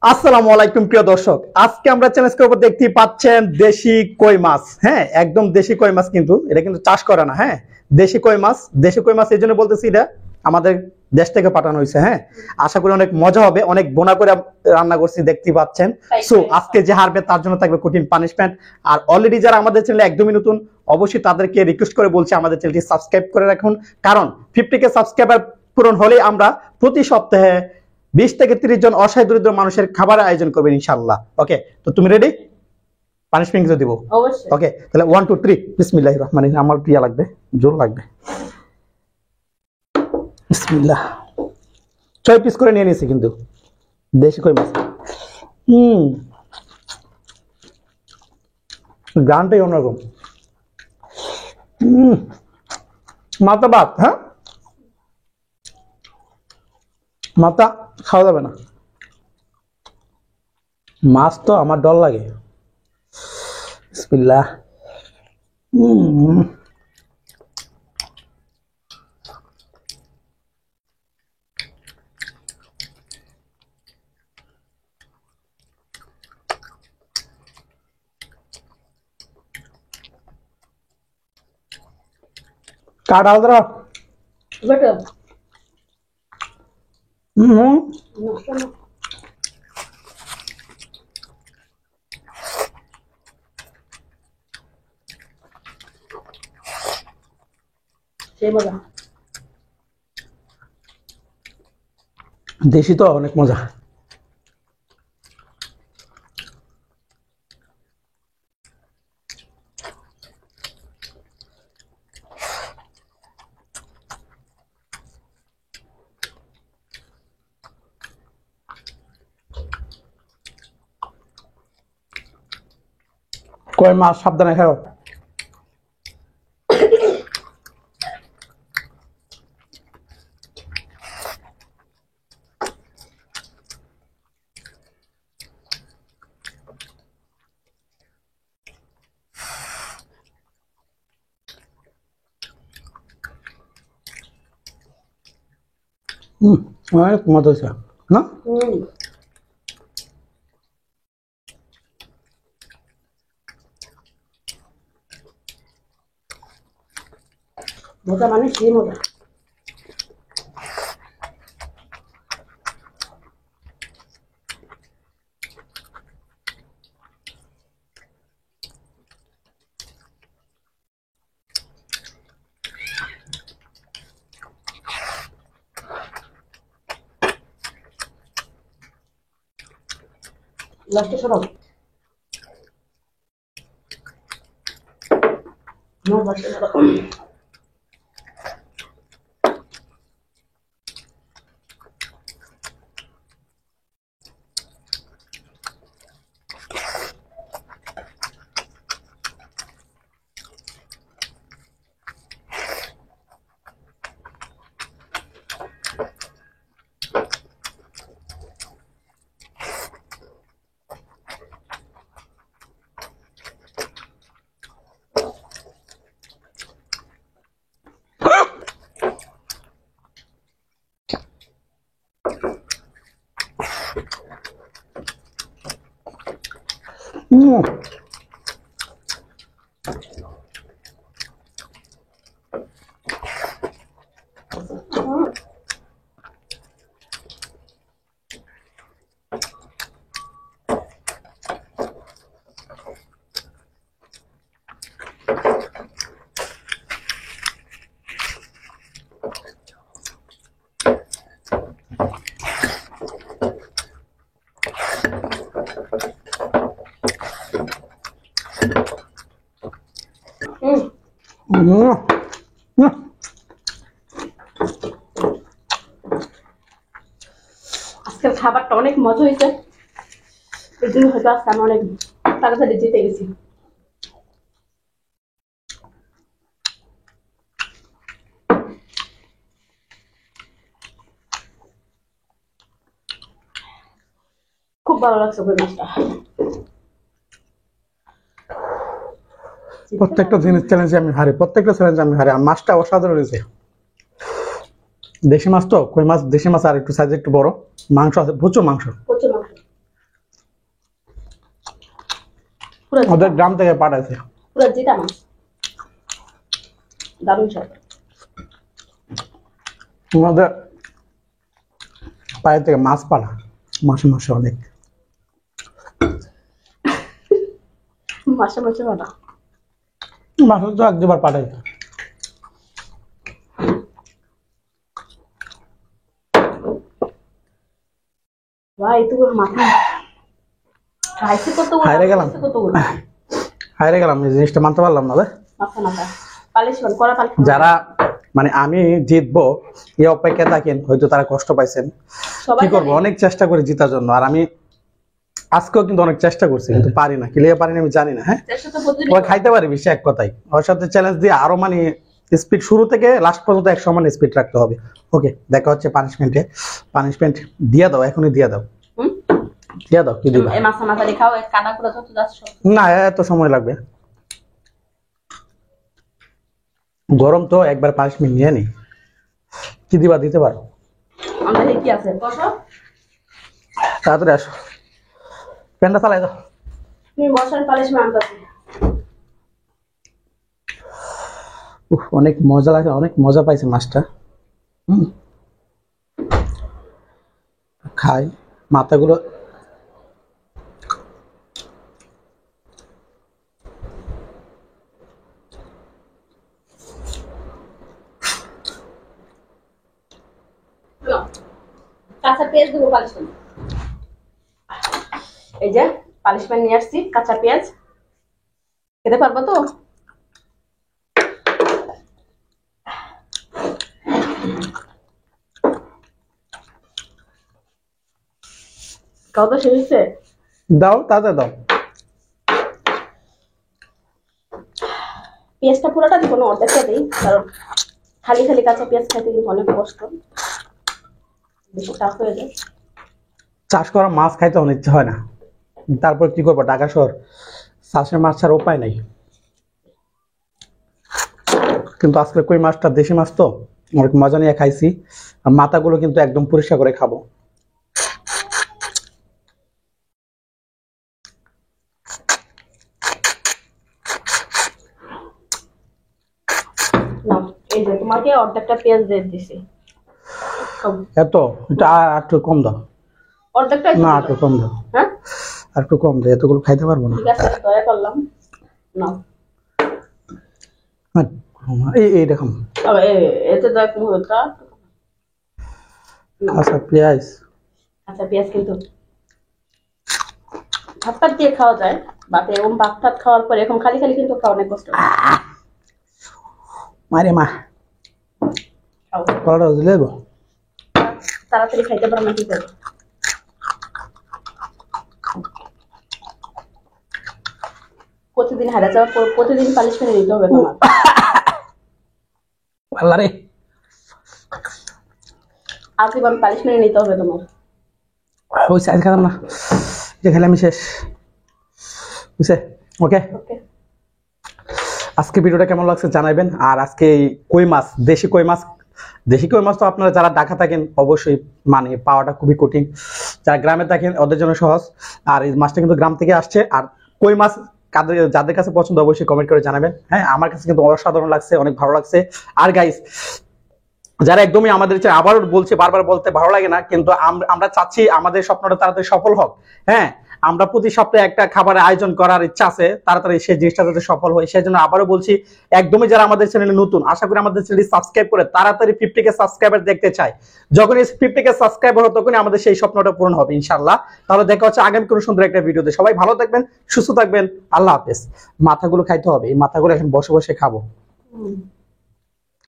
আসসালামু আলাইকুম প্রিয় দর্শক, আজকে আমরা চ্যালেঞ্জ করব। দেখতেই পাচ্ছেন দেশি কই মাছ। হ্যাঁ, একদম দেশি কই মাছ, কিন্তু এটা কিন্তু চাষ করা না। হ্যাঁ, দেশি কই মাছ। দেশি কই মাছ এই জন্য বলতেছি, এটা আমাদের দেশ থেকে পাঠানো হয়েছে। হ্যাঁ, আশা করি অনেক মজা হবে। অনেক বোনা করে রান্না করছি, দেখতেই পাচ্ছেন। সো আজকে যে হারবে তার জন্য থাকবে কঠিন পানিশমেন্ট। আর অলরেডি যারা আমাদের চ্যানেলে একদমই নতুন, অবশ্যই তাদেরকে রিকোয়েস্ট করে বলছি আমাদের চ্যানেলটি সাবস্ক্রাইব করে রাখুন, কারণ 50K সাবস্ক্রাইবার পূরণ হলে আমরা প্রতি সপ্তাহে 20 থেকে 30 জন অসহায় দরিদ্র মানুষের খাবারের আয়োজন করবেন ইনশাআল্লাহ। ওকে, তো তুমি রেডি? পানিশমেন্ট কিছু দিব? অবশ্যই। ওকে, তাহলে 1 2 3 বিসমিল্লাহির রহমানির রহিম। আমার প্রিয়া লাগবে, জোর লাগবে। বিসমিল্লাহ। 6 পিস করে নিয়ে নিয়েছি, কিন্তু দেশি কই মাছ। গানটাই অন্যরকম। মাথা ভাত। হ্যাঁ, মাথা খাওয়া যাবে না, মাছ তো আমার ডর লাগে। বিসমিল্লাহ। কাট আলাদা। বেটা হুম, নষ্ট না। সেই মজা। দেশি তো অনেক মজা। কই মাছ সাবধানে খাও। অনেক মজা হয়েছে না? মজা মানে সেই মজা। লাস্টে সরাও। আমার বাসা সরাও। আজকের খাবারটা অনেক মজা হয়েছে, এই জন্য হয়তো আজকে আমি অনেক তাড়াতাড়ি জিতে গেছি। খুব ভালো লাগছে ওই মাছটা। প্রত্যেকটা জিনিস চ্যালেঞ্জে আমি হারি, প্রত্যেকটা চ্যালেঞ্জে আমি হারি। আর মাছটা অসাধারণ হয়েছে। দেশি মাছ তো, কই মাছ দেশি মাছ, আর একটু সাইজ একটু বড়। মাংস আছে, প্রচুর মাংস। প্রচুর মাংস। পুরো ওদের গ্রাম থেকে পাঠাইছে। পুরো জিতা মাছ, দারুণ স্বাদ। আমাদের পায়ের থেকে মাছ পাড়া, মাসে মাসে অনেক। মাসে মাসে বানা। মাসে তো এক দুবার পাঠাই। ভাই তুমি মাথা খাইছে কতগুলো, হায়রে গেলাম। খাইছে কতগুলো। হায়রে গেলাম, এই জিনিসটা মানতে পারলাম না। মাথা নাথা পালিশ বান করা পালিশ। যারা মানে আমি জিতবো এই অপেক্ষা থাকেন, হয়তো তারা কষ্ট পাইছেন। কি করবো, অনেক চেষ্টা করে জিতার জন্য। আর আমি আজকেও কিন্তু অনেক চেষ্টা করছি, কিন্তু পারি না। কিলিয়ে পারি না আমি জানি না। হ্যাঁ, চেষ্টা তো প্রতিদিন ওই খাইতে পারি বেশি, এক কথাই। ওর সাথে চ্যালেঞ্জ দিয়ে আরো মানে স্পিড শুরু থেকে লাস্ট পর্যন্ত এক সমান স্পিড রাখতে হবে। ওকে, দেখা হচ্ছে পানিশমেন্টে। পানিশমেন্ট দিয়ে দাও, এখনই দিয়ে দাও। দিয়ে দাও, কি দিবা? এই মাথা নাথা দেখাও, এক কাটা করে যত যাচ্ছ। না, এত সময় লাগবে। গরম তো, একবার পানিশমেন্ট নিয়ে নি। কি দিবা, দিতে পারো? আমাদের কি আছে বসো, তাড়াতাড়ি আসো, প্যান্টটা চালাই দাও। তুমি বসার পালিশ আনতেছি। অনেক মজা লাগে, অনেক মজা পাইছে মাছটা। খাই মাথাগুলো। কাঁচা পেঁয়াজ দেবো পালিশমেন্ট। এই যে পালিশমেন্ট নিয়ে আসছি, কাঁচা পেঁয়াজ। খেতে পারবো তো? খাও তো, শেষ হচ্ছে। দাও, তাড়াতাড়ি দাও। পেঁয়াজটা পুরোটা দিব না, অর্ধেকটা দিই, কারণ খালি খালি কাঁচা পেঁয়াজ খাইতে কিন্তু অনেক কষ্ট, বেশি টাফ হয়ে যায়। চাষ করা মাছ খাইতে অনেক ইচ্ছা হয় না, তারপর কি করবো, ঢাকা শহর, চাষের মাছ ছাড়া উপায় নাই। কিন্তু আজকে কই মাছটা দেশি মাছ তো, অনেক মজা নিয়ে খাইছি। আর মাথাগুলো কিন্তু একদম পরিষ্কার করে খাবো। না, এই যে তোমাকে অর্ধেকটা পেঁয়াজ দিয়ে দিছি। খাও। এত এটা আর একটু কম দাও। অর্ধেকটা না, আর একটু কম দাও, হ্যাঁ আর একটু কম দাও, এতগুলো খাইতে পারবো না। ঠিক আছে, দয়া করলাম। না এই দেখুন, এতে দয়া কম হবে তা। আচ্ছা পেঁয়াজ। আচ্ছা পেঁয়াজ কিন্তু ভাত টাত দিয়ে খাওয়া যায়, বাট এরকম ভাত টাত খাওয়ার পর এরকম খালি খালি কিন্তু খাওয়া অনেক কষ্ট। মারে মা, খাও, কলাটা দিলে দেবো। তাড়াতাড়ি খাইতে পারো না কি করবো। প্রতিদিন হারা যাওয়া, প্রতিদিন পালিশমেন্ট নিতে হবে তোমার। আল্লাহ রে, আজীবন পালিশমেন্ট নিতে হবে তোমার। ওই সাইজ খেলাম না, যে খেলে আমি শেষ বুঝছে। ওকে, ওকে, আজকে ভিডিওটা কেমন লাগছে জানাবেন। আর আজকে এই কই মাছ, দেশি কই মাছ, দেশি কই মাছ তো আপনারা যারা ঢাকা থাকেন অবশ্যই মানে পাওয়াটা খুবই কঠিন, যারা গ্রামে থাকেন ওদের জন্য সহজ। আর এই মাছটা কিন্তু গ্রাম থেকে আসছে। আর কই মাছ কাদের যাদের কাছে পছন্দ অবশ্যই কমেন্ট করে জানাবেন। হ্যাঁ, আমার কাছে কিন্তু অসাধারণ লাগছে, অনেক ভালো লাগছে। আর গাইস, যারা একদমই আমাদের চাই, আবার বলছে, বারবার বলতে ভালো লাগে না, কিন্তু আমরা চাচ্ছি আমাদের স্বপ্নটা তাড়াতাড়ি সফল হোক। হ্যাঁ, আমরা প্রতি সপ্তাহে একটা খাবারের আয়োজন করার ইচ্ছা আছে, তাড়াতাড়ি সেই জিনিসটা যাতে সফল হয়। সেই জন্য আবারও বলছি, একদমই যারা আমাদের চ্যানেলে নতুন, আশা করি আমাদের চ্যানেলটি সাবস্ক্রাইব করে তাড়াতাড়ি 50K সাবস্ক্রাইবার দেখতে চাই। যখন এই 50K সাবস্ক্রাইবার হবে তখনই আমাদের সেই স্বপ্নটা পূরণ হবে ইনশাআল্লাহ। তাহলে দেখা হচ্ছে আগামী কোনো সুন্দর একটা ভিডিওতে। সবাই ভালো থাকবেন, সুস্থ থাকবেন, আল্লাহ হাফেজ। মাথাগুলো খাইতে হবে, এই মাথাগুলো এখন বসে বসে খাবো।